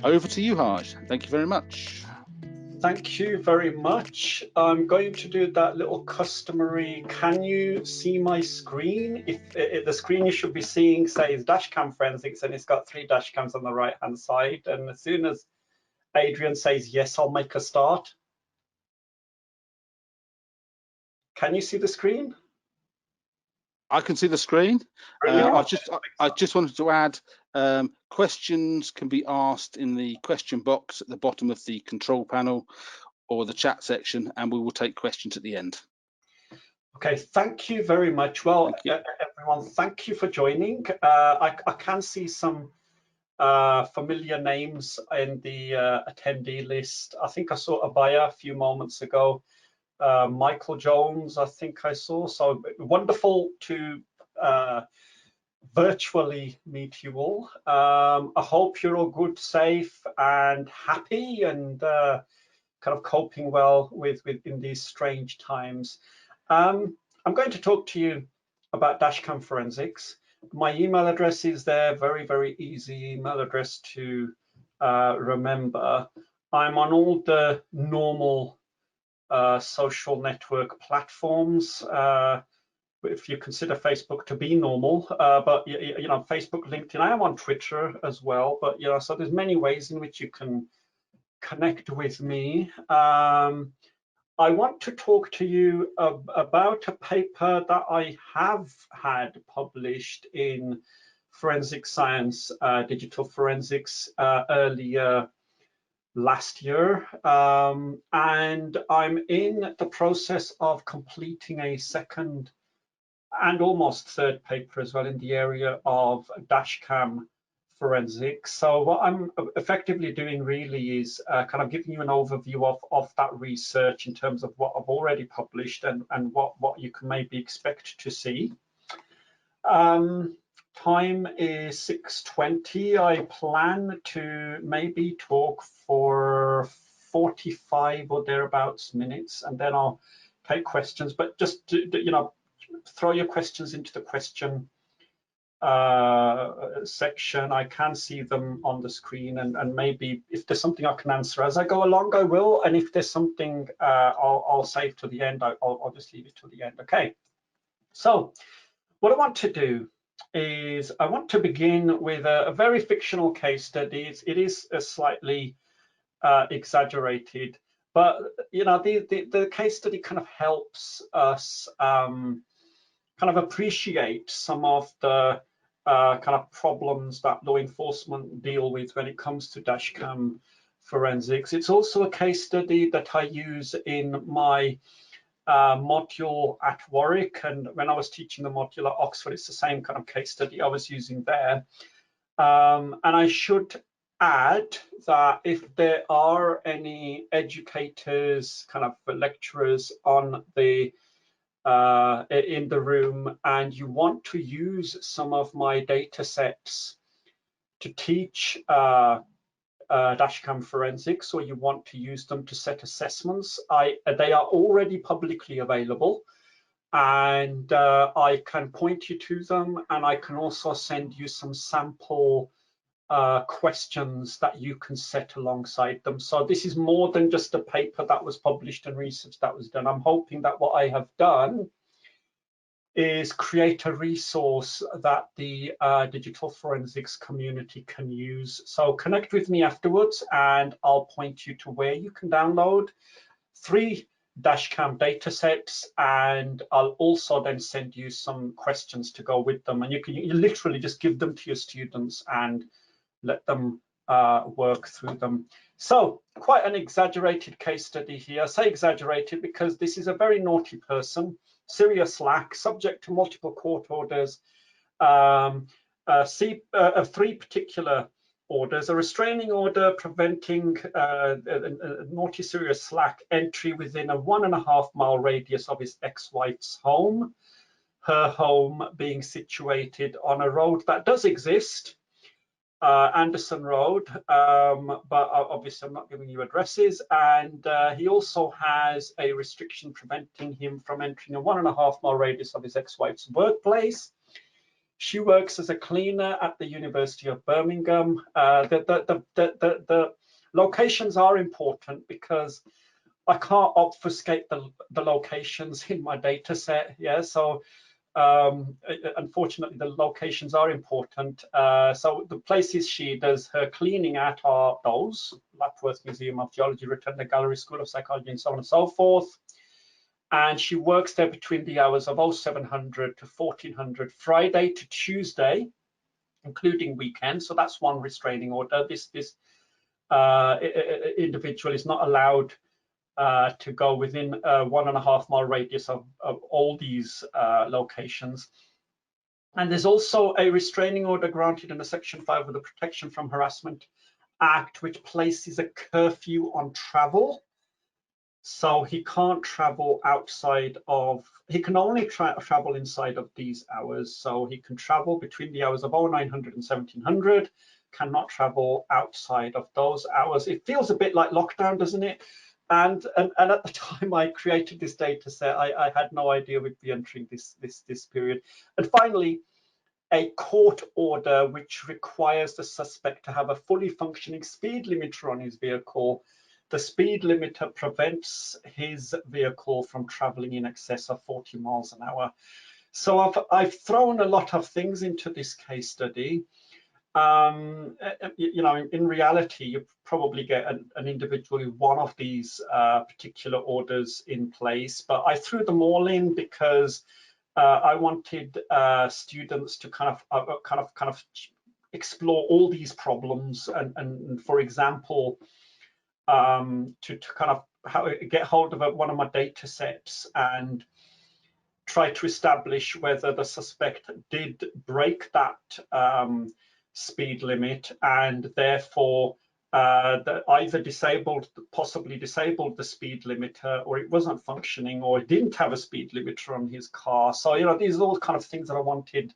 Over to you, Haj. Thank you very much. Thank you very much. I'm going to do that little customary, can you see my screen? If the screen you should be seeing says Dashcam Forensics, and it's got 3 dashcams on the right hand side. And as soon as Adrian says yes, I'll make a start. Can you see the screen? I can see the screen. I just wanted to add, questions can be asked in the question box at the bottom of the control panel or the chat section, and we will take questions at the end. Okay, thank you very much. Well, everyone, thank you for joining. I can see some familiar names in the attendee list. I think I saw Abaya a few moments ago. Michael Jones, I think I saw. So wonderful to virtually meet you all. I hope you're all good, safe, and happy, and kind of coping well in these strange times. I'm going to talk to you about Dashcam Forensics. My email address is there, very, very easy email address to remember. I'm on all the normal social network platforms, if you consider Facebook to be normal, but you know, Facebook, LinkedIn, I am on Twitter as well, but you know, so there's many ways in which you can connect with me. I want to talk to you about a paper that I have had published in Forensic Science, Digital Forensics earlier last year, and I'm in the process of completing a second and almost third paper as well in the area of Dashcam forensics. So what I'm effectively doing really is kind of giving you an overview of that research in terms of what I've already published and what you can maybe expect to see. Time is 6:20. I plan to maybe talk for 45 or thereabouts minutes, and then I'll take questions. But just to, you know, throw your questions into the question section. I can see them on the screen, and maybe if there's something I can answer as I go along, I will. And if there's something I'll save to the end, I'll just leave it to the end. Okay. So what I want to do is I want to begin with a very fictional case study. It is a slightly exaggerated, but you know, the case study kind of helps us kind of appreciate some of the kind of problems that law enforcement deal with when it comes to dashcam forensics. It's also a case study that I use in my module at Warwick, and when I was teaching the module at Oxford, it's the same kind of case study I was using there. And I should add that if there are any educators, kind of lecturers on the in the room, and you want to use some of my data sets to teach dashcam forensics, or you want to use them to set assessments, they are already publicly available, and I can point you to them, and I can also send you some sample questions that you can set alongside them. So this is more than just a paper that was published and research that was done. I'm hoping that what I have done is create a resource that the digital forensics community can use. So connect with me afterwards, and I'll point you to where you can download 3 dashcam data sets, and I'll also then send you some questions to go with them, and you literally just give them to your students and let them work through them. So quite an exaggerated case study here. I say exaggerated because this is a very naughty person, serious lack, subject to multiple court orders, 3 particular orders: a restraining order preventing naughty serious slack entry within a 1.5-mile radius of his ex-wife's home, her home being situated on a road that does exist, Anderson Road, but obviously I'm not giving you addresses. And he also has a restriction preventing him from entering a 1.5-mile radius of his ex-wife's workplace. She works as a cleaner at the University of Birmingham. The locations are important because I can't obfuscate the locations in my data set. Yeah, so unfortunately, the locations are important. So the places she does her cleaning at are those: Lapworth Museum of Geology, Rotunda Gallery, School of Psychology, and so on and so forth. And she works there between the hours of 0700 to 1400, Friday to Tuesday, including weekends. So that's one restraining order. This individual is not allowed to go within a 1.5 mile radius of all these locations. And there's also a restraining order granted under Section 5 of the Protection from Harassment Act, which places a curfew on travel. So he can't travel outside of, he can only travel inside of these hours. So he can travel between the hours of 0900 and 1700, cannot travel outside of those hours. It feels a bit like lockdown, doesn't it? And at the time I created this data set, I had no idea we'd be entering this period. And finally, a court order which requires the suspect to have a fully functioning speed limiter on his vehicle. The speed limiter prevents his vehicle from traveling in excess of 40 miles an hour. So I've thrown a lot of things into this case study. You know, in reality, you probably get an individual with one of these particular orders in place, but I threw them all in because I wanted students to kind of explore all these problems, and for example, to kind of get hold of one of my data sets and try to establish whether the suspect did break that speed limit and therefore either possibly disabled the speed limiter, or it wasn't functioning, or it didn't have a speed limiter on his car. So, you know, these are all kind of things that I wanted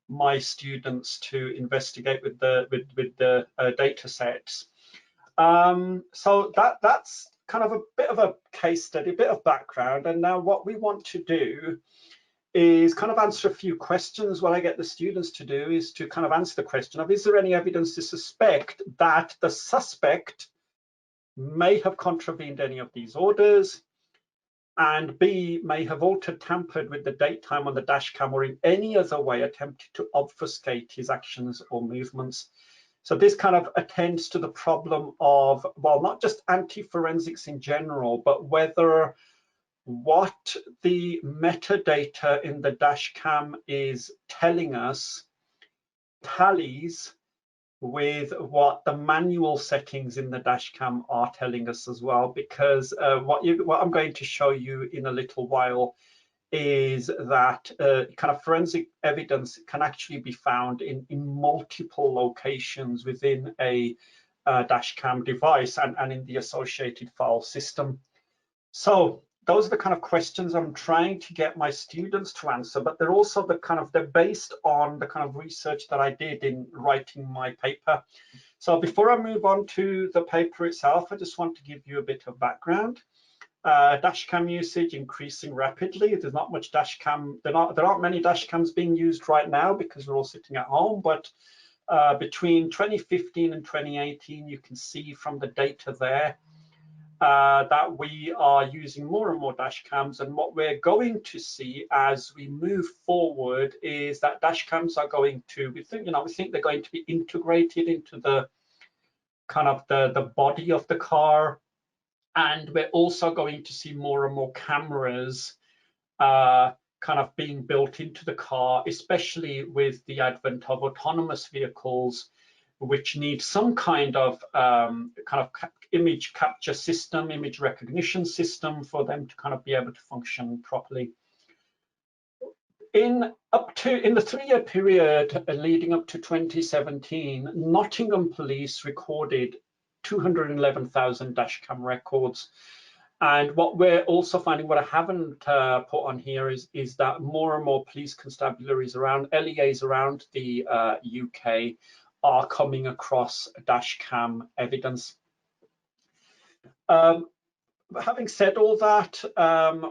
my students to investigate with the data sets. So that's kind of a bit of a case study, a bit of background. And now what we want to do is kind of answer a few questions. What I get the students to do is to kind of answer the question of, is there any evidence to suspect that the suspect may have contravened any of these orders, and B, may have altered, tampered with the date time on the dash cam, or in any other way attempted to obfuscate his actions or movements. So this kind of attends to the problem of, well, not just anti-forensics in general, but whether what the metadata in the dash cam is telling us tallies with what the manual settings in the dash cam are telling us as well, because what I'm going to show you in a little while is that kind of forensic evidence can actually be found in multiple locations within a dash cam device and in the associated file system. So those are the kind of questions I'm trying to get my students to answer, but they're also they're based on the kind of research that I did in writing my paper. So before I move on to the paper itself, I just want to give you a bit of background. Dashcam usage increasing rapidly. There's not much dashcam. There aren't many dashcams being used right now because we're all sitting at home. But between 2015 and 2018, you can see from the data there that we are using more and more dashcams. And what we're going to see as we move forward is that dashcams are going to, we think they're going to be integrated into the kind of the body of the car. And we're also going to see more and more cameras kind of being built into the car, especially with the advent of autonomous vehicles, which need some kind of image capture system, image recognition system for them to kind of be able to function properly. In the 3-year period leading up to 2017, Nottingham Police recorded 211,000 dashcam records. And what we're also finding, what I haven't put on here, is that more and more police constabularies around, LEAs around the UK are coming across dashcam evidence. having said all that,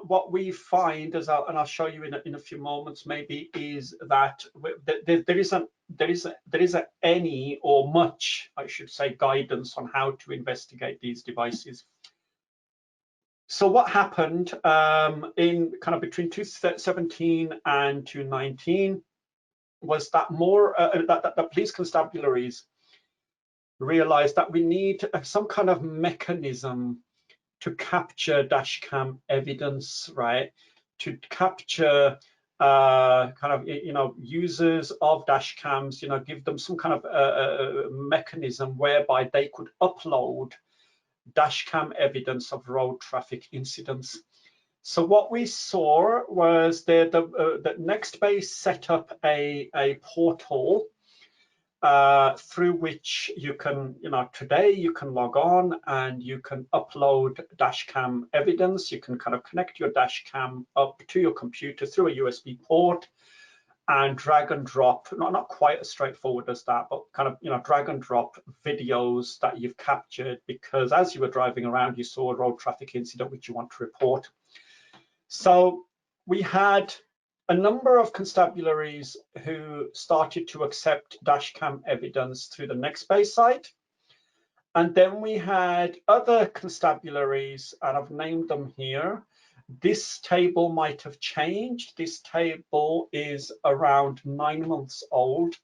what we find, and I'll show you in a few moments maybe, is that there isn't any or much, I should say, guidance on how to investigate these devices. So what happened in kind of between 2017 and 2019 was that that police constabularies realized that we need some kind of mechanism to capture dashcam evidence, right? To capture kind of, users of dashcams, give them some kind of mechanism whereby they could upload dashcam evidence of road traffic incidents. So what we saw was that Nextbase set up a portal through which you can, today you can log on and you can upload dashcam evidence. You can kind of connect your dashcam up to your computer through a USB port and drag and drop, not quite as straightforward as that, but kind of, drag and drop videos that you've captured because as you were driving around, you saw a road traffic incident which you want to report. So we had a number of constabularies who started to accept dashcam evidence through the Nextbase site. And then we had other constabularies, and I've named them here. This table might have changed. This table is around 9 months old.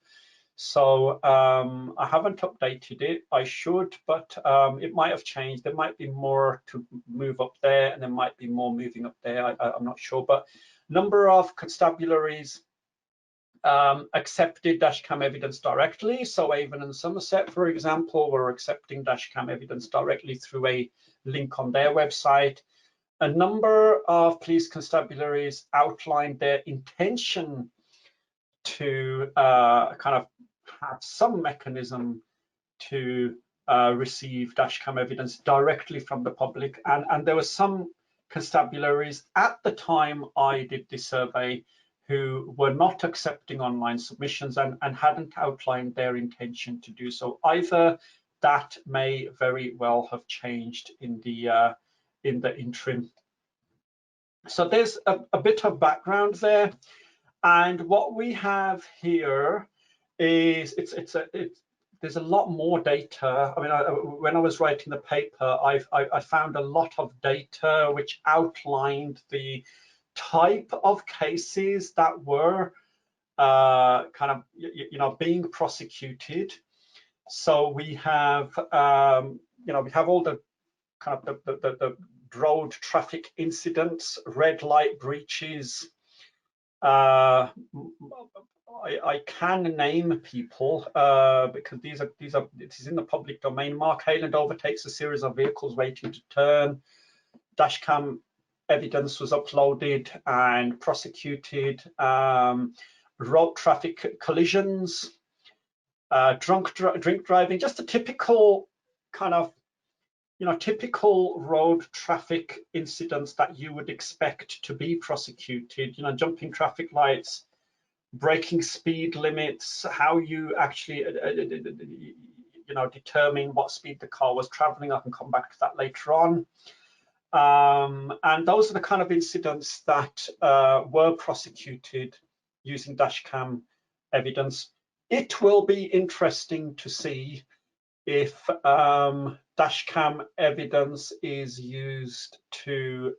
So I haven't updated it. I should, but it might have changed. There might be more to move up there, and there might be more moving up there. I'm not sure, but number of constabularies accepted dashcam evidence directly. So Avon and Somerset, for example, were accepting dashcam evidence directly through a link on their website. A number of police constabularies outlined their intention to kind of have some mechanism to receive dashcam evidence directly from the public. And there were some constabularies at the time I did this survey who were not accepting online submissions and hadn't outlined their intention to do so. Either that may very well have changed in the interim. So there's a bit of background there. And what we have here is there's a lot more data. I mean, when I was writing the paper, I found a lot of data which outlined the type of cases that were kind of, being prosecuted. So we have, we have all the kind of the road traffic incidents, red light breaches. I can name people because this is in the public domain. Mark Hayland overtakes a series of vehicles waiting to turn. Dashcam evidence was uploaded and prosecuted. Road traffic collisions, drink driving, just a typical kind of, typical road traffic incidents that you would expect to be prosecuted, jumping traffic lights, breaking speed limits, how you actually, determine what speed the car was traveling. I can come back to that later on. And those are the kind of incidents that were prosecuted using dashcam evidence. It will be interesting to see if dashcam evidence is used to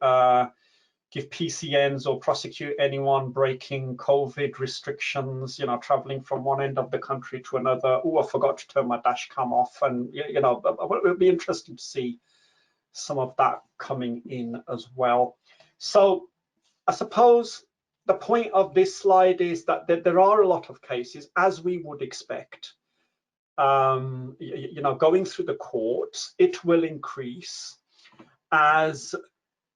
give PCNs or prosecute anyone breaking COVID restrictions, traveling from one end of the country to another. Oh, I forgot to turn my dashcam off. And, it will be interesting to see some of that coming in as well. So I suppose the point of this slide is that there are a lot of cases, as we would expect, going through the courts. It will increase as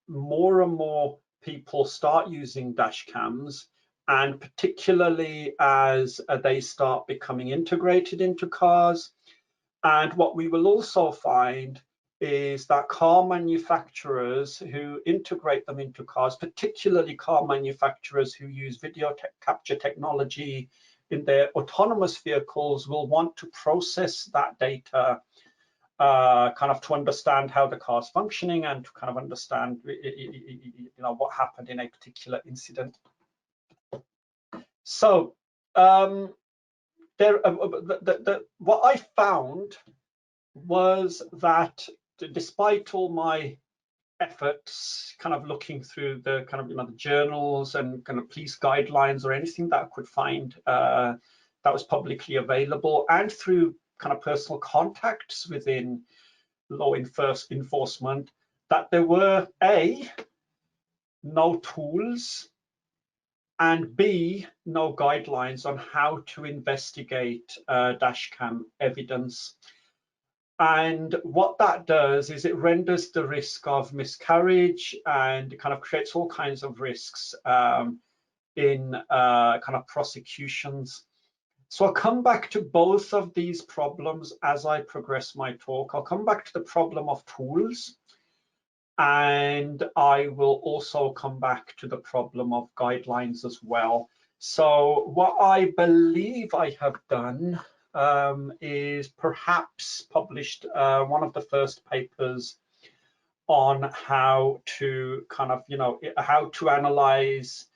more and more people start using dashcams, and particularly as they start becoming integrated into cars. And what we will also find is that car manufacturers who integrate them into cars, particularly car manufacturers who use video capture technology in their autonomous vehicles, will want to process that data kind of to understand how the car's functioning and to kind of understand, what happened in a particular incident. So what I found was that despite all my efforts, kind of looking through the kind of the journals and kind of police guidelines or anything that I could find that was publicly available, and through kind of personal contacts within law enforcement, that there were no tools, and B, no guidelines on how to investigate dashcam evidence. And what that does is it renders the risk of miscarriage and kind of creates all kinds of risks in kind of prosecutions. So I'll come back to both of these problems as I progress my talk. I'll come back to the problem of tools, and I will also come back to the problem of guidelines as well. So what I believe I have done is perhaps published one of the first papers on how to kind of, how to analyze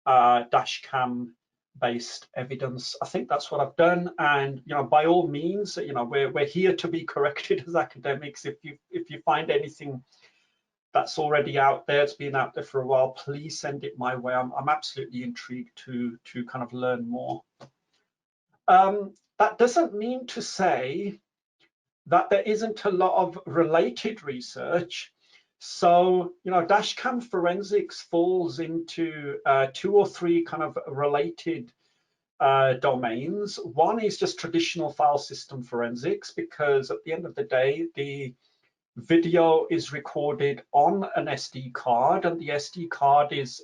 dashcam based evidence. I think that's what I've done, and by all means, we're here to be corrected as academics. If you find anything that's already out there, it's been out there for a while, please send it my way. I'm absolutely intrigued to kind of learn more. That doesn't mean to say that there isn't a lot of related research. So, dashcam forensics falls into 2 or 3 kind of related domains. One is just traditional file system forensics, because at the end of the day, the video is recorded on an SD card, and the SD card is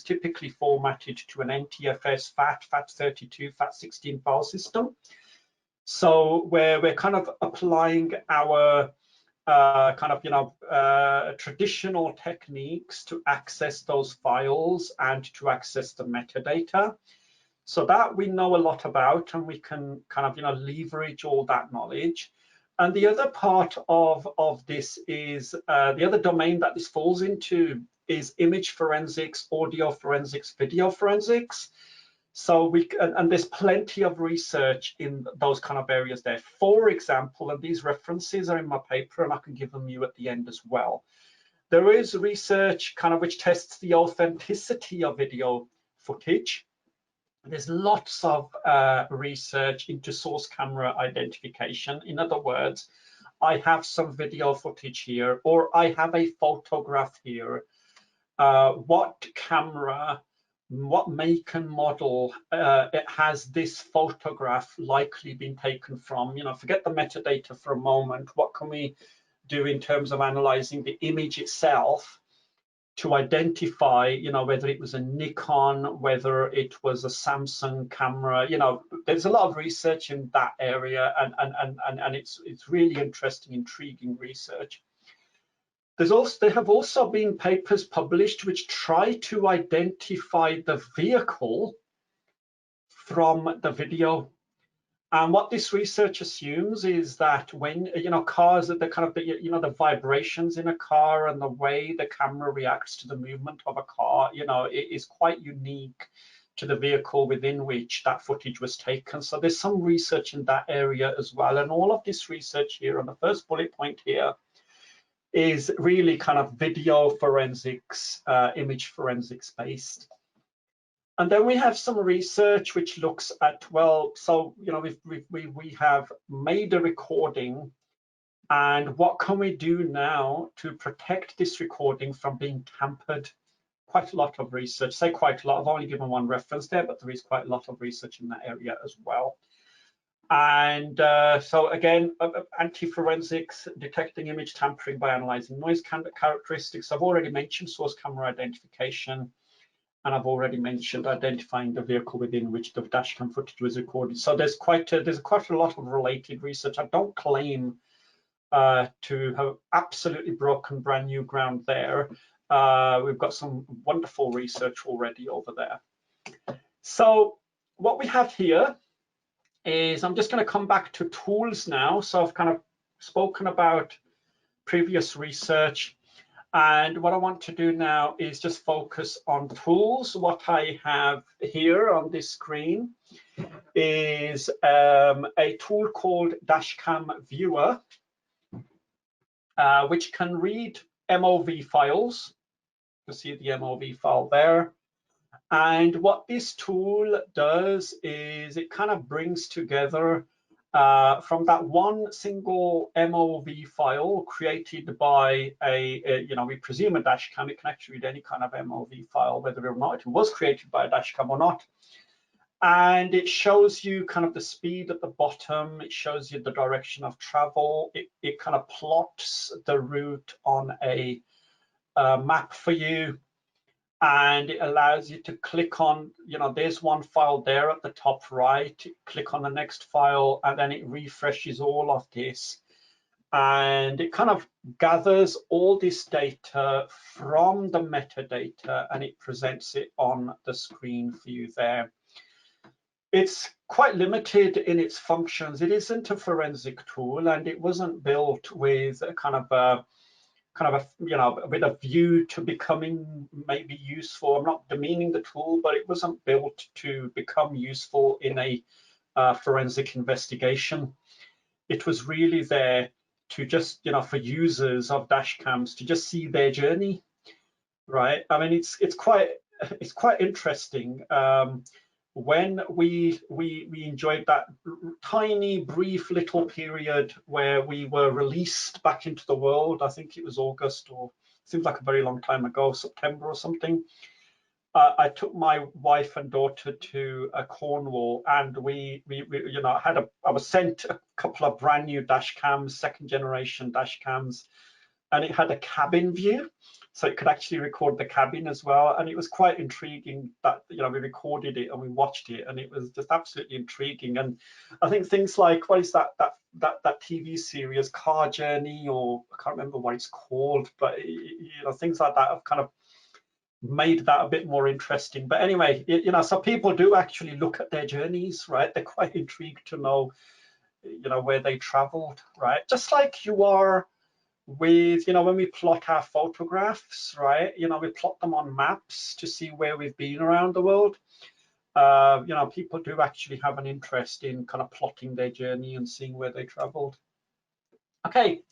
typically formatted to an NTFS, FAT32, FAT16 file system. So where we're kind of applying our traditional techniques to access those files and to access the metadata. So that we know a lot about, and we can kind of leverage all that knowledge. And the other part of this is the other domain that this falls into is image forensics, audio forensics, video forensics. So and there's plenty of research in those kind of areas there. For example, and these references are in my paper, and I can give them you at the end as well. There is research kind of which tests the authenticity of video footage. There's lots of research into source camera identification. In other words, I have some video footage here, or I have a photograph here. What camera, what make and model it has this photograph likely been taken from? Forget the metadata for a moment. What can we do in terms of analyzing the image itself to identify, whether it was a Nikon, whether it was a Samsung camera? There's a lot of research in that area, and it's really interesting, intriguing research. There have also been papers published which try to identify the vehicle from the video. And what this research assumes is that when cars, the kind of the vibrations in a car and the way the camera reacts to the movement of a car, it is quite unique to the vehicle within which that footage was taken. So there's some research in that area as well. And all of this research here on the first bullet point here is really kind of video forensics, image forensics based. And then we have some research which looks at, well, so we have made a recording, and what can we do now to protect this recording from being tampered? Quite a lot of research. Say quite a lot. I've only given one reference there, but there is quite a lot of research in that area as well. And so again, anti-forensics, detecting image tampering by analyzing noise characteristics. I've already mentioned source camera identification, and I've already mentioned identifying the vehicle within which the dashcam footage was recorded. So there's quite a lot of related research. I don't claim to have absolutely broken brand new ground there. We've got some wonderful research already over there. So what we have here is, I'm just going to come back to tools now. So I've kind of spoken about previous research, and what I want to do now is just focus on tools. What I have here on this screen is a tool called Dashcam Viewer, which can read MOV files. You see the MOV file there. And what this tool does is it kind of brings together from that one single MOV file created by we presume a dashcam. It can actually read any kind of MOV file, whether or not it was created by a dashcam or not. And it shows you kind of the speed at the bottom. It shows you the direction of travel. It kind of plots the route on a map for you. And it allows you to click on, there's one file there at the top right. Click on the next file, and then it refreshes all of this. And it kind of gathers all this data from the metadata, and it presents it on the screen for you there. It's quite limited in its functions. It isn't a forensic tool, and it wasn't built with a with a view to becoming maybe useful. I'm not demeaning the tool, but it wasn't built to become useful in a forensic investigation. It was really there to just, for users of dashcams to just see their journey, right? I mean, it's quite interesting. When we enjoyed that tiny, brief little period where we were released back into the world, I think it was August, or seems like a very long time ago, September or something. I took my wife and daughter to Cornwall, and I was sent a couple of brand new dashcams, second generation dashcams, and it had a cabin view, so it could actually record the cabin as well. And it was quite intriguing that we recorded it and we watched it, and it was just absolutely intriguing. And I think things like, what is that TV series, Car Journey, or I can't remember what it's called, but things like that have kind of made that a bit more interesting. But anyway, so people do actually look at their journeys, right? They're quite intrigued to know where they traveled, right? Just like you are with, when we plot our photographs, right? We plot them on maps to see where we've been around the world. People do actually have an interest in kind of plotting their journey and seeing where they traveled. Okay,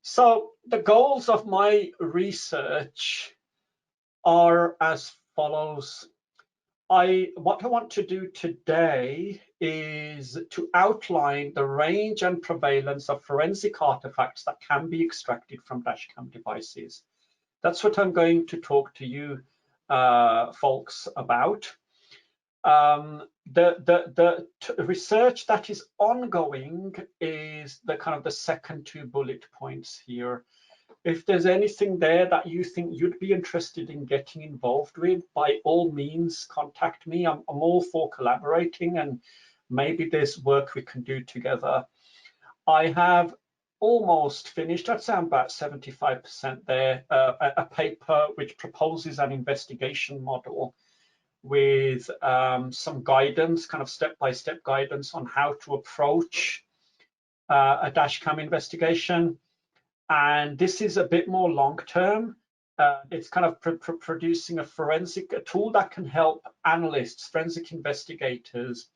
so the goals of my research are as follows. What I want to do today is to outline the range and prevalence of forensic artifacts that can be extracted from dashcam devices. That's what I'm going to talk to you folks about. The research that is ongoing is the second two bullet points here. If there's anything there that you think you'd be interested in getting involved with, by all means, contact me. I'm all for collaborating, and maybe there's work we can do together. I have almost finished, I'd say I'm about 75% there, a paper which proposes an investigation model with some guidance, kind of step-by-step guidance on how to approach a dashcam investigation. And this is a bit more long-term. It's kind of producing a tool that can help analysts, forensic investigators,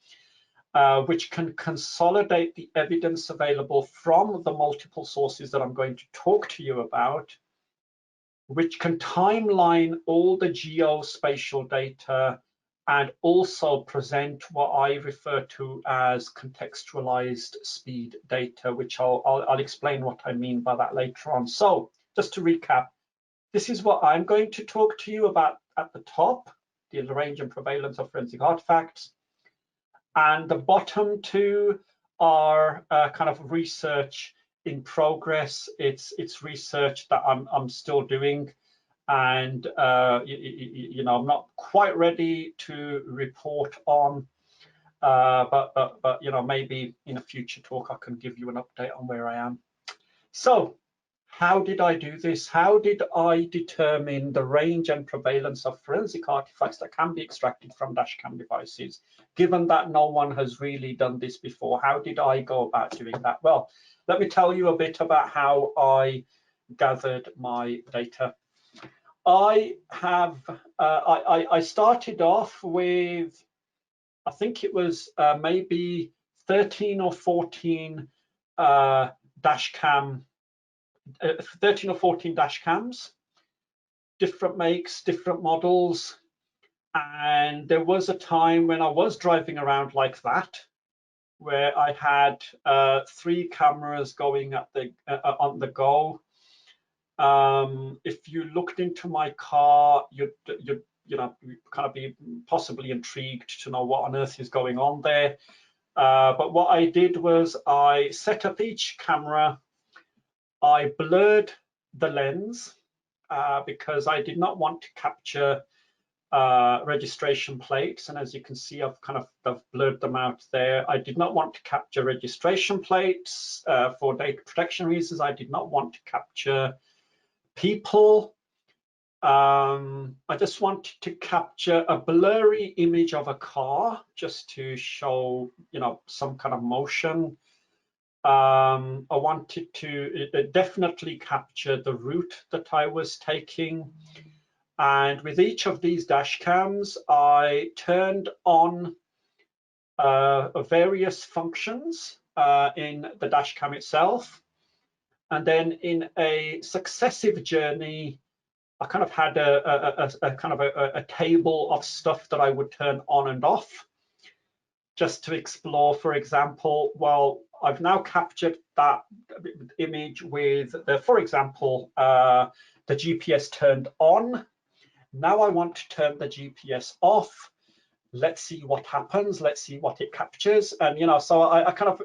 which can consolidate the evidence available from the multiple sources that I'm going to talk to you about, which can timeline all the geospatial data and also present what I refer to as contextualized speed data, which I'll explain what I mean by that later on. So just to recap, this is what I'm going to talk to you about at the top, the range and prevalence of forensic artifacts. And the bottom two are kind of research in progress. It's research that I'm still doing. And I'm not quite ready to report on, but maybe in a future talk I can give you an update on where I am. So how did I do this? How did I determine the range and prevalence of forensic artifacts that can be extracted from dashcam devices? Given that no one has really done this before, how did I go about doing that? Well, let me tell you a bit about how I gathered my data. I started off with, I think it was maybe 13 or 14 dashcam. 13 or 14 dashcams, different makes, different models. And there was a time when I was driving around like that, where I had 3 cameras going at the on the go. If you looked into my car, you'd kind of be possibly intrigued to know what on earth is going on there. But what I did was I set up each camera. I blurred the lens because I did not want to capture registration plates. And as you can see, I've blurred them out there. I did not want to capture registration plates for data protection reasons. I did not want to capture people. I just wanted to capture a blurry image of a car just to show, some kind of motion. I wanted to definitely capture the route that I was taking. And with each of these dash cams, I turned on various functions in the dash cam itself. And then in a successive journey, I kind of had a table of stuff that I would turn on and off, just to explore. For example, well, I've now captured that image with for example, the GPS turned on. Now I want to turn the GPS off. Let's see what happens. Let's see what it captures. And, so I kind of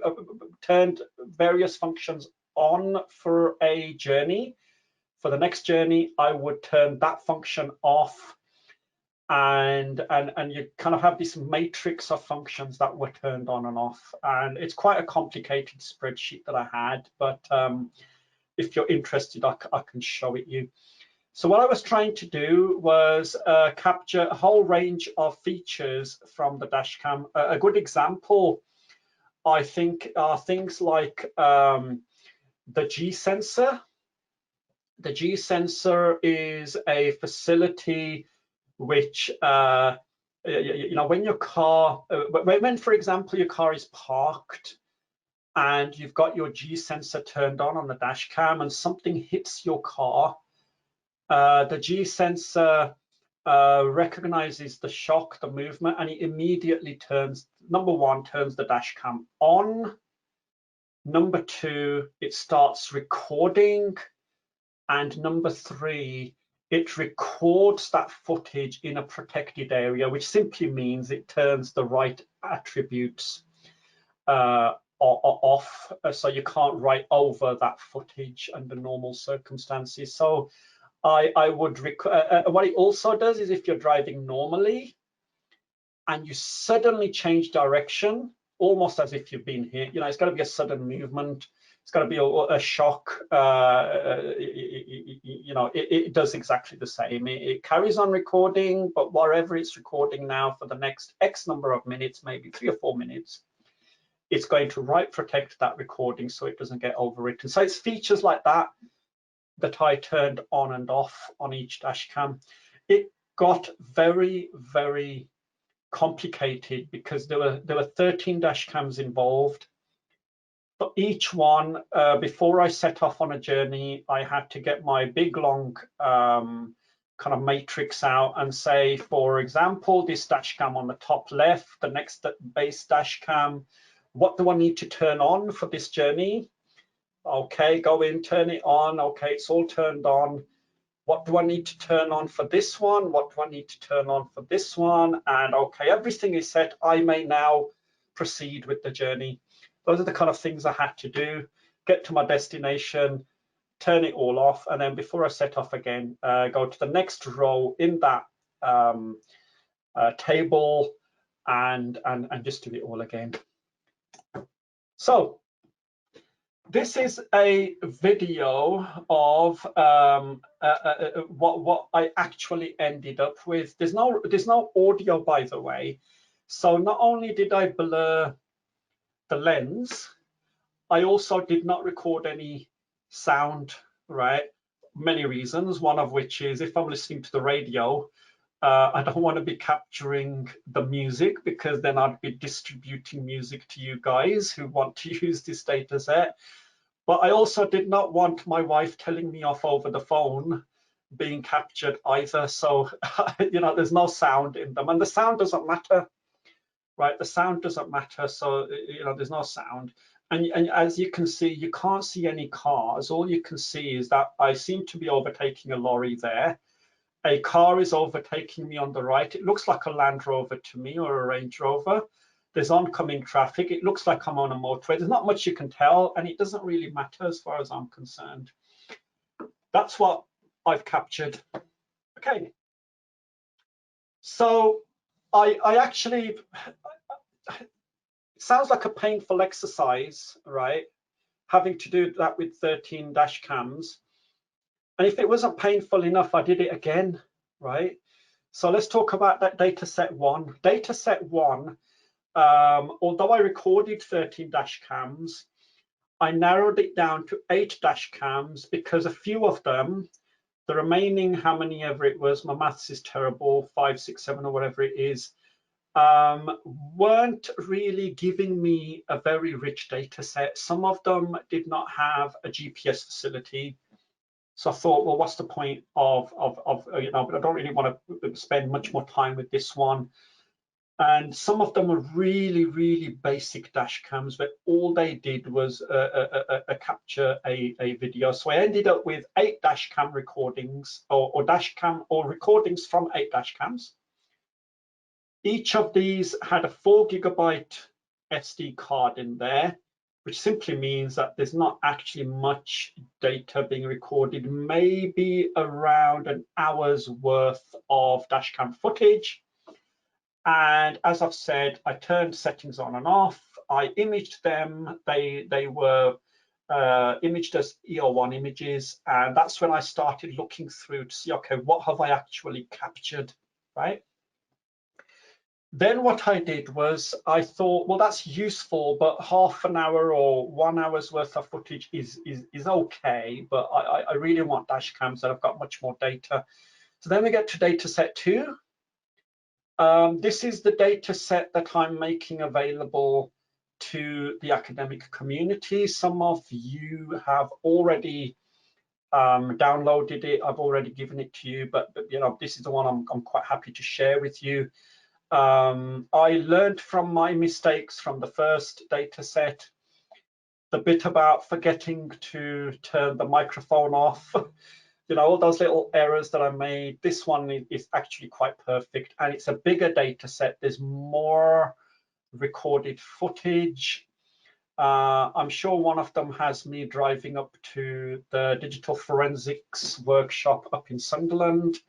turned various functions on for a journey. For the next journey, I would turn that function off. And you kind of have this matrix of functions that were turned on and off. And it's quite a complicated spreadsheet that I had, but if you're interested, I can show it you. So what I was trying to do was capture a whole range of features from the dashcam. A good example, I think, are things like the G sensor. The G sensor is a facility which, when your car, when, for example, your car is parked and you've got your G sensor turned on the dash cam and something hits your car, the G sensor recognizes the shock, the movement, and it immediately turns, number one, turns the dash cam on. Number two, it starts recording. And number three, it records that footage in a protected area, which simply means it turns the right attributes off, so you can't write over that footage under normal circumstances. So I would what it also does is if you're driving normally and you suddenly change direction, almost as if you've been hit, it's got to be a sudden movement. It's got to be a shock. It does exactly the same. It carries on recording, but wherever it's recording now for the next X number of minutes, maybe 3 or 4 minutes, it's going to protect that recording so it doesn't get overwritten. So it's features like that that I turned on and off on each dash cam. It got very, very complicated because there were 13 dash cams involved. But each one, before I set off on a journey, I had to get my big long kind of matrix out and say, for example, this dash cam on the top left, the next base dash cam, what do I need to turn on for this journey? Okay, go in, turn it on. Okay, it's all turned on. What do I need to turn on for this one? What do I need to turn on for this one? And okay, everything is set. I may now proceed with the journey. Those are the kind of things I had to do, get to my destination, turn it all off, and then before I set off again, go to the next row in that table and just do it all again. So This is a video of what I actually ended up with. There's no audio, by the way. So not only did I blur the lens, I also did not record any sound, right? Many reasons, one of which is if I'm listening to the radio, I don't want to be capturing the music, because then I'd be distributing music to you guys who want to use this data set. But I also did not want my wife telling me off over the phone being captured either. So, you know, there's no sound in them, and the sound doesn't matter, right? The sound doesn't matter. So, you know, there's no sound. And as you can see, you can't see any cars. All you can see is that I seem to be overtaking a lorry there. A car is overtaking me on the right. It looks like a Land Rover to me, or a Range Rover. There's oncoming traffic. It looks like I'm on a motorway. There's not much you can tell, and it doesn't really matter as far as I'm concerned. That's what I've captured. Okay. So I actually, it sounds like a painful exercise, right? Having to do that with 13 dash cams. And if it wasn't painful enough, I did it again, right? So let's talk about that data set one. Data set one, although I recorded 13 dash cams, I narrowed it down to 8 dash cams because a few of them, the remaining, how many ever it was, my maths is terrible, 5, 6, 7 or whatever it is, weren't really giving me a very rich data set. Some of them did not have a GPS facility. So I thought, well, what's the point of you know, but I don't really want to spend much more time with this one. And some of them were really, really basic dash cams, but all they did was capture a video. So I ended up with 8 dash cam recordings, or dash cam or recordings from 8 dash cams. Each of these had a 4 GB SD card in there, which simply means that there's not actually much data being recorded, maybe around an hour's worth of dashcam footage. And as I've said, I turned settings on and off. I imaged them. They were imaged as EO1 images. And that's when I started looking through to see, okay, what have I actually captured, right? Then what I did was I thought, well, that's useful, but half an hour or 1 hour's worth of footage is okay, but I really want dash cams that have got much more data. So then we get to data set 2. This is the data set that I'm making available to the academic community. Some of you have already downloaded it. I've already given it to you, but you know, this is the one I'm quite happy to share with you. I learned from my mistakes from the first data set, the bit about forgetting to turn the microphone off, you know, all those little errors that I made. This one is actually quite perfect, and it's a bigger data set. There's more recorded footage. I'm sure one of them has me driving up to the digital forensics workshop up in Sunderland.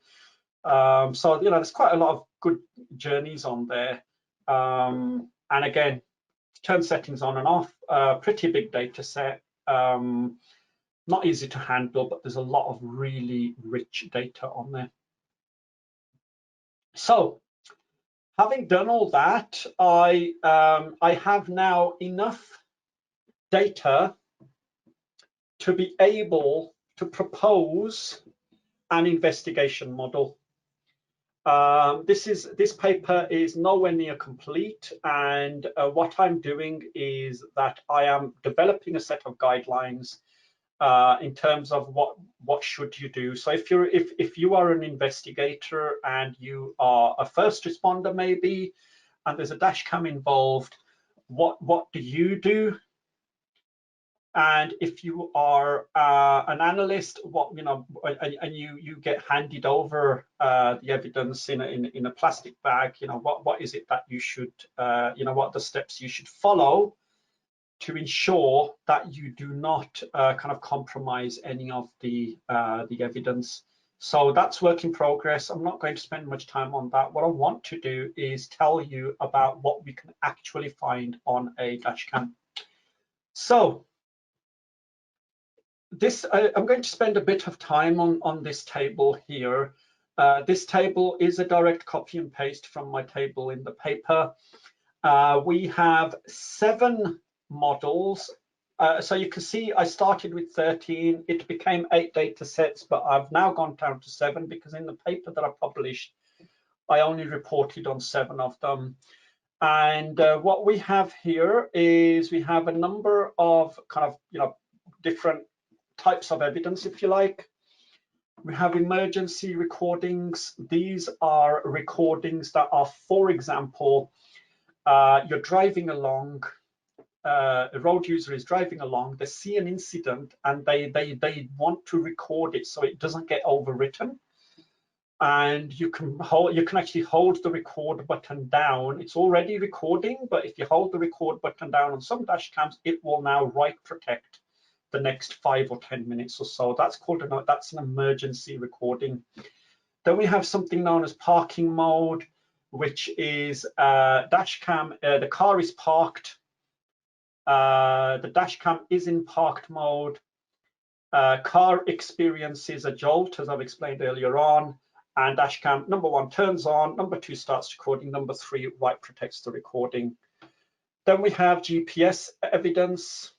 So, you know, there's quite a lot of good journeys on there. And again, turn settings on and off, pretty big data set, not easy to handle, but there's a lot of really rich data on there. So having done all that, I have now enough data to be able to propose an investigation model. This paper is nowhere near complete, and what I'm doing is that I am developing a set of guidelines in terms of what should you do. So if you are an investigator and you are a first responder maybe, and there's a dash cam involved, what do you do? And if you are an analyst, what, you know, and you get handed over the evidence in a plastic bag, you know, what is it that you should, you know, what are the steps you should follow to ensure that you do not kind of compromise any of the evidence. So that's work in progress. I'm not going to spend much time on that. What I want to do is tell you about what we can actually find on a dash cam. So I'm going to spend a bit of time on this table here. This table is a direct copy and paste from my table in the paper. We have 7 models. So you can see I started with 13, it became 8 data sets, but I've now gone down to 7 because in the paper that I published, I only reported on 7 of them. And what we have here is we have a number of kind of, different types of evidence, if you like. We have emergency recordings. These are recordings that are, for example, you're driving along, a road user is driving along, they see an incident and they want to record it so it doesn't get overwritten. And you can actually hold the record button down. It's already recording, but if you hold the record button down on some dash cams, it will now write protect the next 5 or 10 minutes or so. That's an emergency recording. Then we have something known as parking mode, which is dash cam. The car is parked. The dash cam is in parked mode. Car experiences a jolt, as I've explained earlier on. And dash cam number 1 turns on, number 2 starts recording, number 3 write protects the recording. Then we have GPS evidence,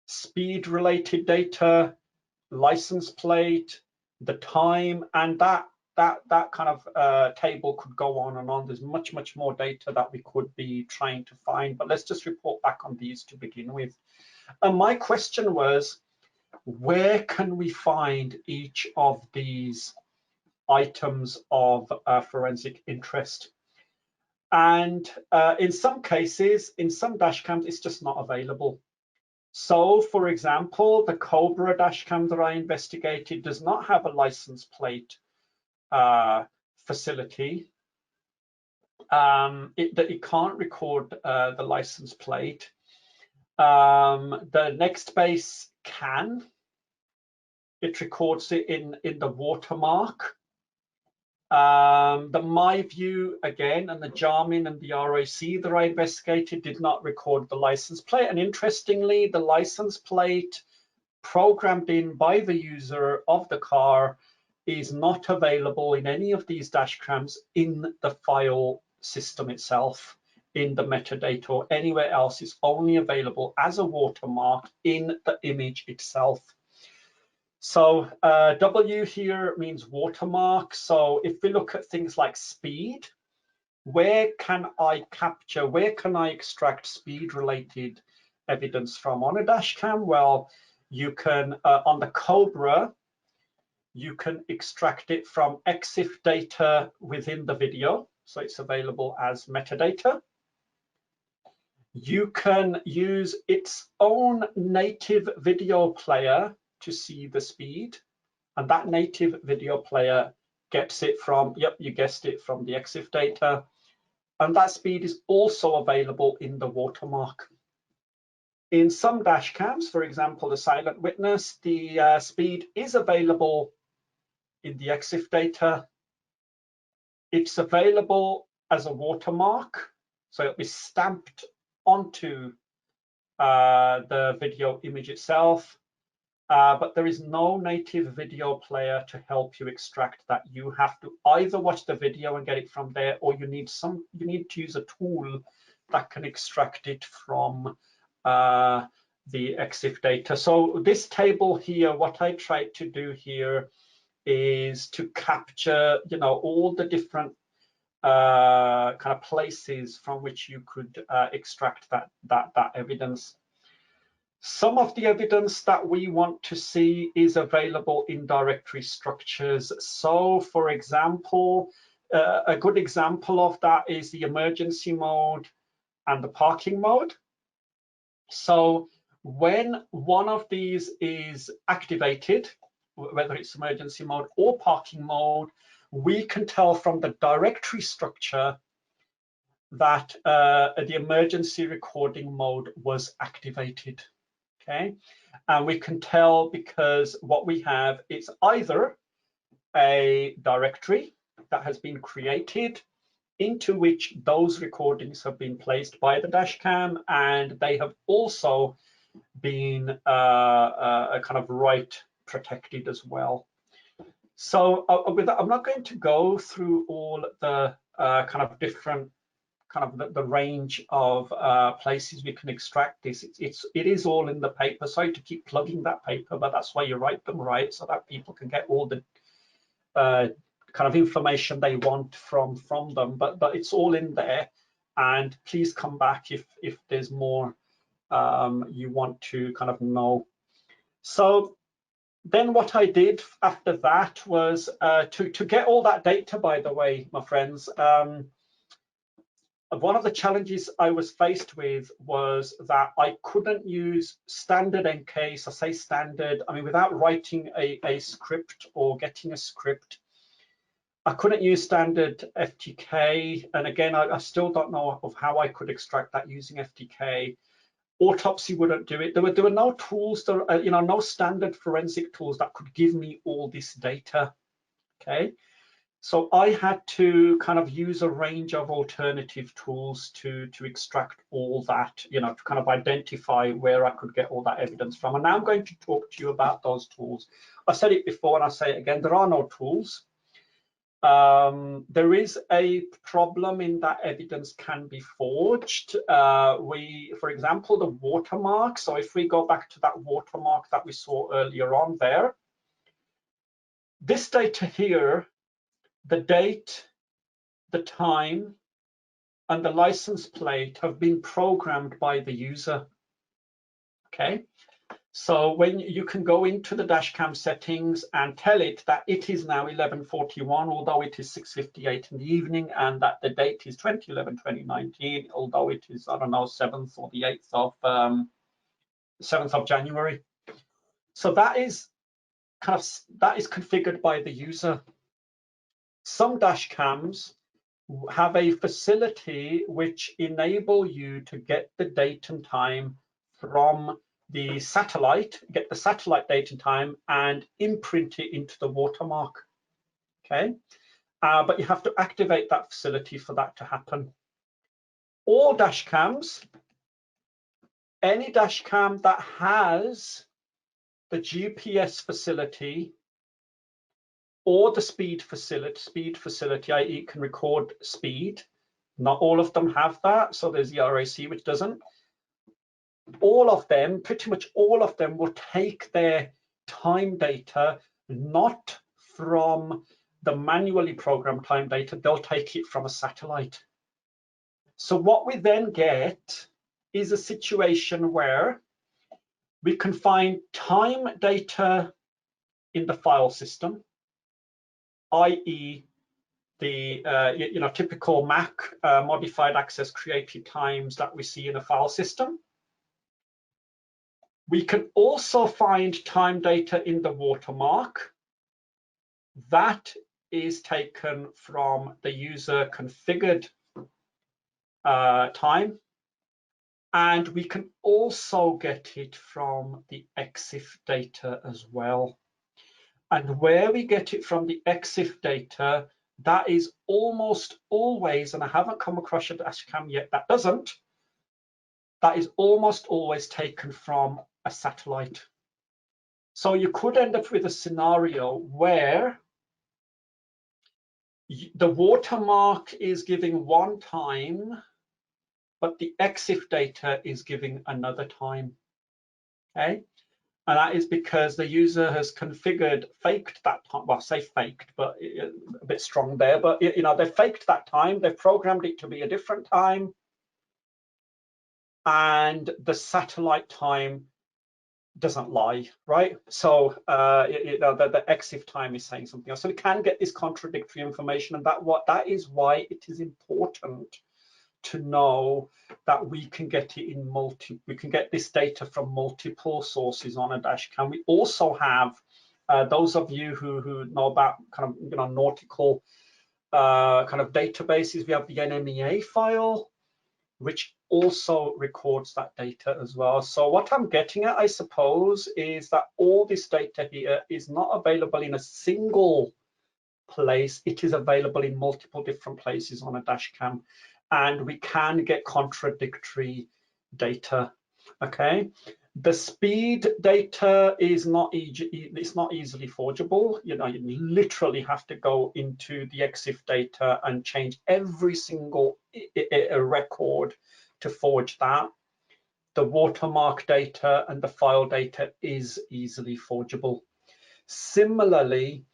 speed related data, license plate, the time, and that kind of table could go on and on. There's much more data that we could be trying to find, but let's just report back on these to begin with. And my question was, where can we find each of these items of forensic interest? And in some cases, in some dashcams, it's just not available. So, for example, the Cobra dashcam that I investigated does not have a license plate facility. It can't record the license plate. The next base can. It records it in the watermark. The MyView again, and the Jarmin and the RAC that I investigated did not record the license plate. And interestingly, the license plate programmed in by the user of the car is not available in any of these dashcams in the file system itself, in the metadata or anywhere else. It's only available as a watermark in the image itself. So W here means watermark. So if we look at things like speed, where can I capture, where can I extract speed related evidence from on a dashcam? Well, you can, on the Cobra, you can extract it from Exif data within the video. So it's available as metadata. You can use its own native video player to see the speed. And that native video player gets it from, yep, you guessed it, from the Exif data. And that speed is also available in the watermark. In some dashcams, for example, the Silent Witness, the speed is available in the Exif data. It's available as a watermark, so it'll be stamped onto the video image itself. But there is no native video player to help you extract that. You have to either watch the video and get it from there, or you need to use a tool that can extract it from the Exif data. So this table here, what I tried to do here is to capture, all the different kind of places from which you could extract that evidence. Some of the evidence that we want to see is available in directory structures. So, for example, a good example of that is the emergency mode and the parking mode. So, when one of these is activated, whether it's emergency mode or parking mode, we can tell from the directory structure that the emergency recording mode was activated. Okay, and we can tell because what we have is either a directory that has been created into which those recordings have been placed by the dashcam, and they have also being kind of right protected as well. So with that, I'm not going to go through all the kind of different the range of places we can extract this. It is all in the paper. Sorry to keep plugging that paper, but that's why you write them right, so that people can get all the kind of information they want from them. But it's all in there, and please come back if there's more you want to kind of know. So then what I did after that was to get all that data, by the way, my friends, one of the challenges I was faced with was that I couldn't use standard encase. I say standard, I mean, without writing a script or getting a script. I couldn't use standard FTK. And again, I still don't know of how I could extract that using FTK. Autopsy wouldn't do it. There were no tools, no standard forensic tools that could give me all this data, okay? So I had to kind of use a range of alternative tools to extract all that, to kind of identify where I could get all that evidence from. And now I'm going to talk to you about those tools. I said it before and I say it again, there are no tools. There is a problem in that evidence can be forged. For example, the watermark. So if we go back to that watermark that we saw earlier on there, this data here, the date, the time, and the license plate have been programmed by the user, okay? So when you can go into the Dashcam settings and tell it that it is now 11:41, although it is 6:58 in the evening, and that the date is 20/11/2019, although it is, I don't know, 7th or the 7th of January. So that is configured by the user. Some Dashcams have a facility which enable you to get the date and time from the satellite, get the satellite date and time and imprint it into the watermark, okay? But you have to activate that facility for that to happen. All Dashcams, any Dashcam that has the GPS facility or the speed facility, i.e. it can record speed. Not all of them have that, so there's the RAC which doesn't. All of them, pretty much all of them, will take their time data not from the manually programmed time data, they'll take it from a satellite. So what we then get is a situation where we can find time data in the file system, i.e. the typical Mac modified access created times that we see in a file system. We can also find time data in the watermark. That is taken from the user configured time. And we can also get it from the Exif data as well. And where we get it from the Exif data, that is almost always, and I haven't come across a Dashcam yet that doesn't, that is almost always taken from a satellite. So you could end up with a scenario where the watermark is giving one time, but the Exif data is giving another time, okay? And that is because the user has faked that time. Well, I say faked, but a bit strong there. But they faked that time. They've programmed it to be a different time, and the satellite time doesn't lie, right? So the Exif time is saying something else. So we can get this contradictory information, and that is why it is important to know that we can get it in we can get this data from multiple sources on a Dashcam. We also have those of you who know about kind of nautical kind of databases. We have the NMEA file, which also records that data as well. So what I'm getting at, I suppose, is that all this data here is not available in a single place. It is available in multiple different places on a Dashcam. And we can get contradictory data, okay? The speed data is not it's not easily forgeable. You know, you literally have to go into the Exif data and change every single record to forge that. The watermark data and the file data is easily forgeable. Similarly,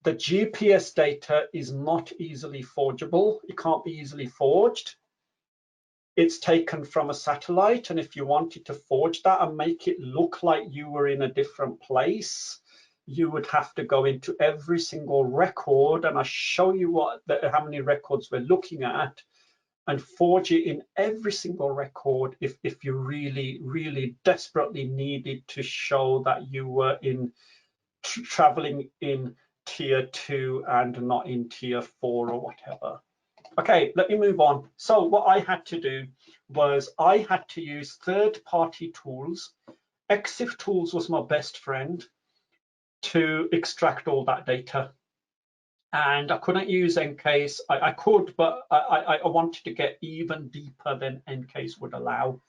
the GPS data is not easily forgeable. It can't be easily forged. It's taken from a satellite, and if you wanted to forge that and make it look like you were in a different place, you would have to go into every single record, and I'll show you how many records we're looking at, and forge it in every single record if you really desperately needed to show that you were in traveling in tier 2 and not in tier 4 or whatever. Okay, let me move on. So what I had to do was I had to use third-party tools. Exif Tools was my best friend to extract all that data. And I couldn't use Encase. I could, but I wanted to get even deeper than Encase would allow.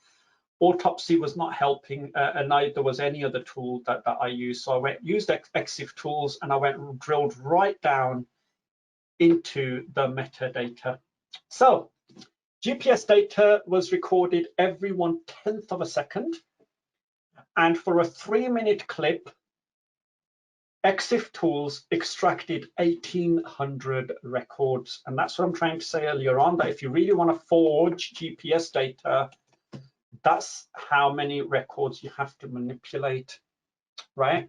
Autopsy was not helping, and neither was any other tool that I used. So I used Exif Tools, and I drilled right down into the metadata. So GPS data was recorded every 1/10 of a second. And for a 3-minute clip, Exif Tools extracted 1,800 records. And that's what I'm trying to say earlier on, that if you really want to forge GPS data, that's how many records you have to manipulate, right?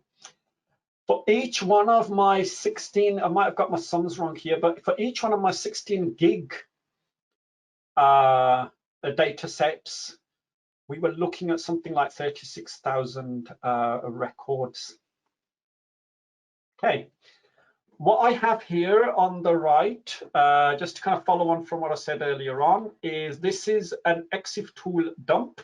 For each one of my 16, I might have got my sums wrong here, but for each one of my 16 gig data sets, we were looking at something like 36,000 records. Okay, what I have here on the right, just to kind of follow on from what I said earlier on, is this is an Exif tool dump.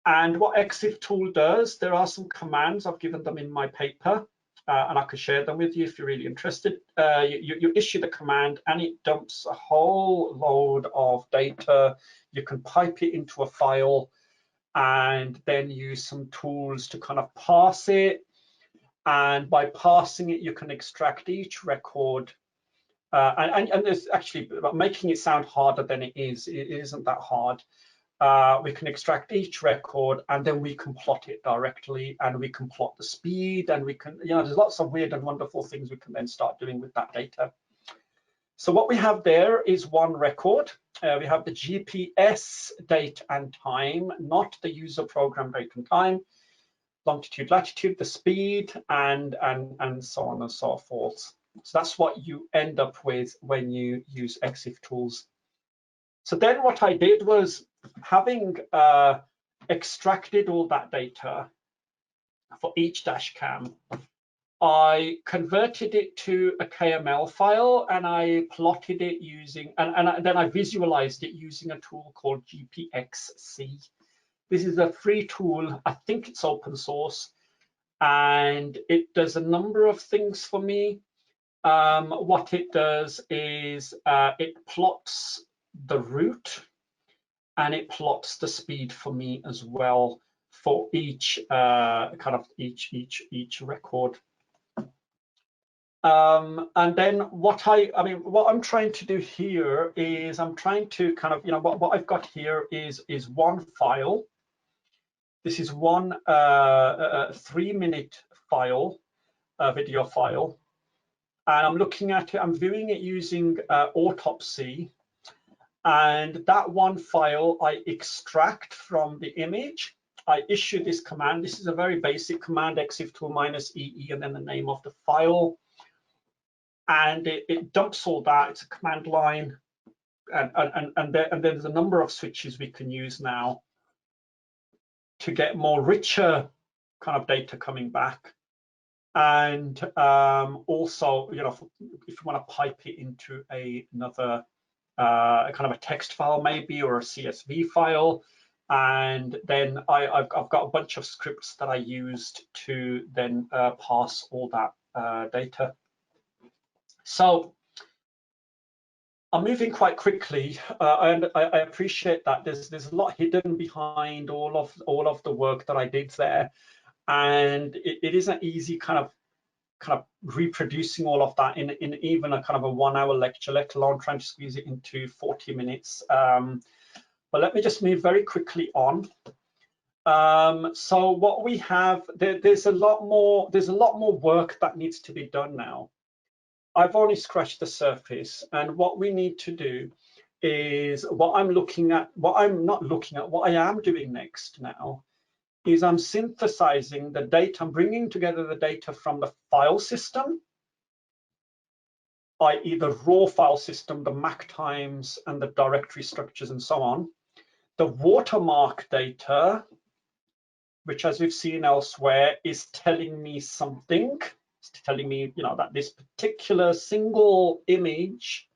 And what Exif tool does, there are some commands, I've given them in my paper, and I could share them with you if you're really interested. You issue the command and it dumps a whole load of data. You can pipe it into a file and then use some tools to kind of parse it. And by parsing it, you can extract each record. And there's actually, making it sound harder than it is. It isn't that hard. We can extract each record, and then we can plot it directly, and we can plot the speed, and we can, you know, there's lots of weird and wonderful things we can then start doing with that data. So what we have there is one record. We have the GPS date and time, not the user program date and time, longitude, latitude, the speed, and so on and so forth. So that's what you end up with when you use Exif Tools. So then what I did was, having extracted all that data for each dashcam, I converted it to a KML file, and I plotted it using, and then I visualized it using a tool called GPXC. This is a free tool. I think it's open source, and it does a number of things for me. What it does is it plots the route, and it plots the speed for me as well for each each record. And then what I'm trying to do here is I'm trying to kind of, you know, what I've got here is one file. This is one 3-minute file, video file, and I'm looking at it. I'm viewing it using Autopsy, and that one file I extract from the image. I issue this command. This is a very basic command, exif tool -ee, and then the name of the file. And it dumps all that. It's a command line, and there's a number of switches we can use now to get more richer kind of data coming back. And also, you know, if you want to pipe it into another kind of a text file maybe, or a CSV file, and then I've got a bunch of scripts that I used to then parse all that data. So I'm moving quite quickly, and I appreciate that. There's a lot hidden behind all of the work that I did there, and it isn't easy kind of reproducing all of that in even a kind of a 1 hour lecture, let alone trying to squeeze it into 40 minutes. But let me just move very quickly on. So what we have, there's a lot more work that needs to be done now. I've only scratched the surface, and what we need to do is what I am doing next now is I'm synthesizing the data. I'm bringing together the data from the file system, i.e. the raw file system, the MAC times and the directory structures and so on, the watermark data, which, as we've seen elsewhere, is telling me something. It's telling me, that this particular single image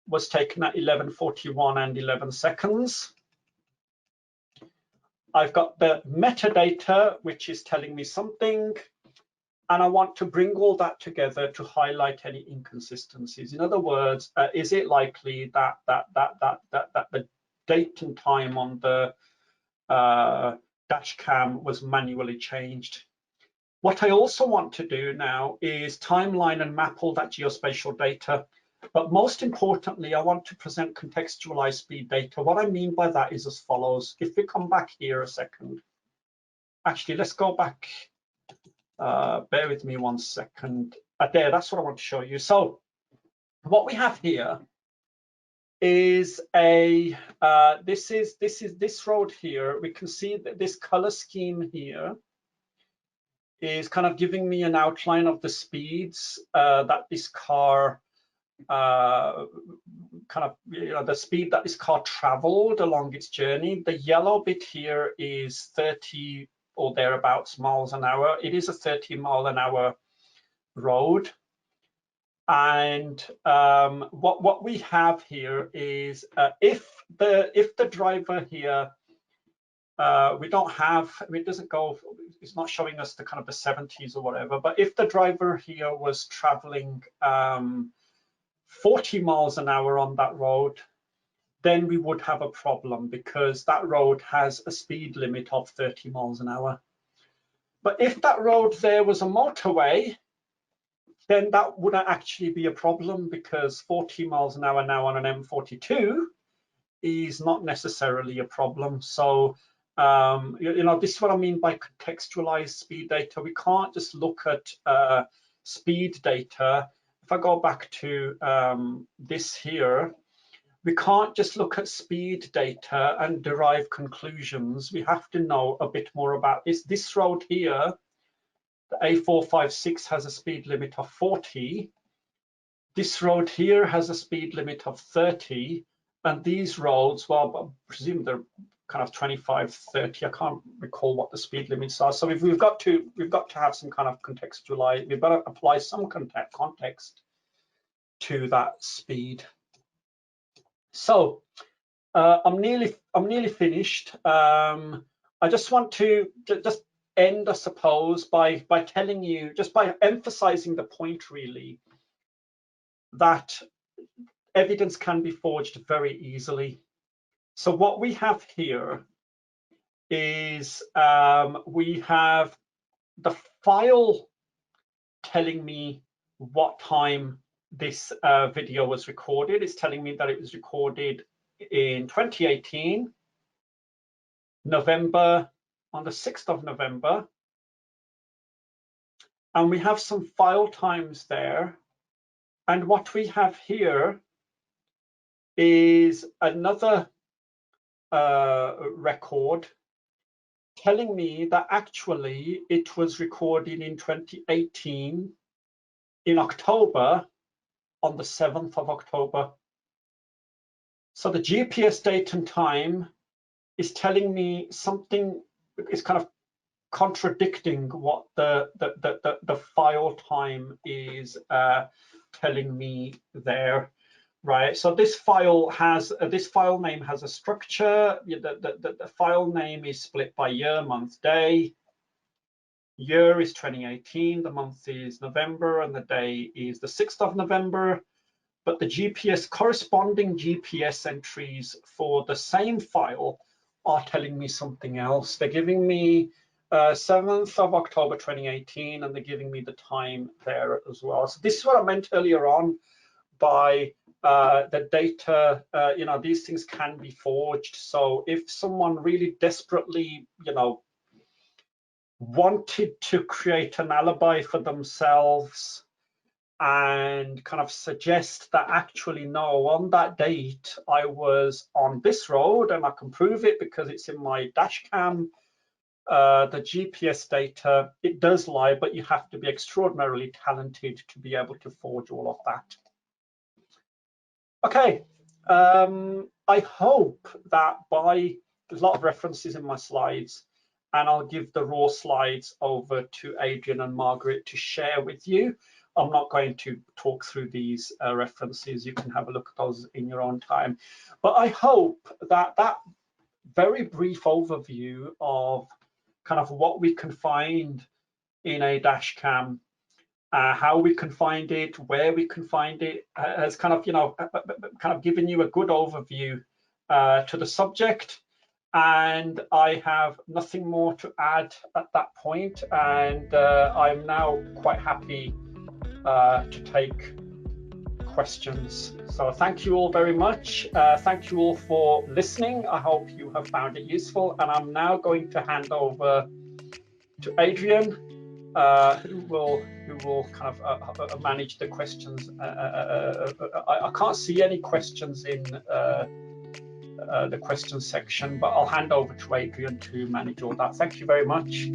was taken at 11:41 and 11 seconds. I've got the metadata, which is telling me something, and I want to bring all that together to highlight any inconsistencies. In other words, is it likely that the date and time on the Dashcam was manually changed? What I also want to do now is timeline and map all that geospatial data. But most importantly, I want to present contextualized speed data. What I mean by that is as follows. If we come back here a second, actually, let's go back. Bear with me 1 second. There, that's what I want to show you. So what we have here is this road here. We can see that this color scheme here is kind of giving me an outline of the speeds that this car the speed that this car traveled along its journey. The yellow bit here is 30 or thereabouts miles an hour. It is a 30-mile-an-hour road. And what we have here is if the driver here, we don't have, it doesn't go, it's not showing us the kind of the 70s or whatever, but if the driver here was traveling 40 miles an hour on that road, then we would have a problem because that road has a speed limit of 30 miles an hour. But if that road there was a motorway, then that wouldn't actually be a problem because 40 miles an hour now on an M42 is not necessarily a problem. So, this is what I mean by contextualized speed data. We can't just look at speed data. If I go back to this here, we can't just look at speed data and derive conclusions. We have to know a bit more about this. This road here, the A456, has a speed limit of 40. This road here has a speed limit of 30. And these roads, well, I presume they're kind of 25, 30. I can't recall what the speed limits are. So we've got to have some kind of contextualize. We've got to apply some context to that speed. So I'm nearly finished. I just want to just end, I suppose, by telling you, just by emphasizing the point really, that evidence can be forged very easily. So what we have here is we have the file telling me what time this video was recorded. It's telling me that it was recorded in 2018, November, on the 6th of November. And we have some file times there. And what we have here is another record telling me that actually it was recorded in 2018 in October, on the 7th of October. So the GPS date and time is telling me something, is kind of contradicting what the file time is telling me there, right? So this file name has a structure. The file name is split by year, month, day. Year is 2018, the month is November, and the day is the 6th of November. but the corresponding GPS entries for the same file are telling me something else. They're giving me 7th of October 2018, and they're giving me the time there as well. So this is what I meant earlier on by the data. These things can be forged. So if someone really desperately, wanted to create an alibi for themselves and kind of suggest that actually, no, on that date I was on this road and I can prove it because it's in my Dashcam, the GPS data, it does lie, but you have to be extraordinarily talented to be able to forge all of that. Okay, I hope that there's a lot of references in my slides, and I'll give the raw slides over to Adrian and Margaret to share with you. I'm not going to talk through these references. You can have a look at those in your own time. But I hope that that very brief overview of kind of what we can find in a Dashcam, how we can find it, where we can find it, has kind of given you a good overview to the subject. And I have nothing more to add at that point, and I'm now quite happy to take questions. So thank you all very much. Thank you all for listening. I hope you have found it useful, and I'm now going to hand over to Adrian, who will kind of manage the questions. I can't see any questions in the question section, but I'll hand over to Adrian to manage all that. Thank you very much.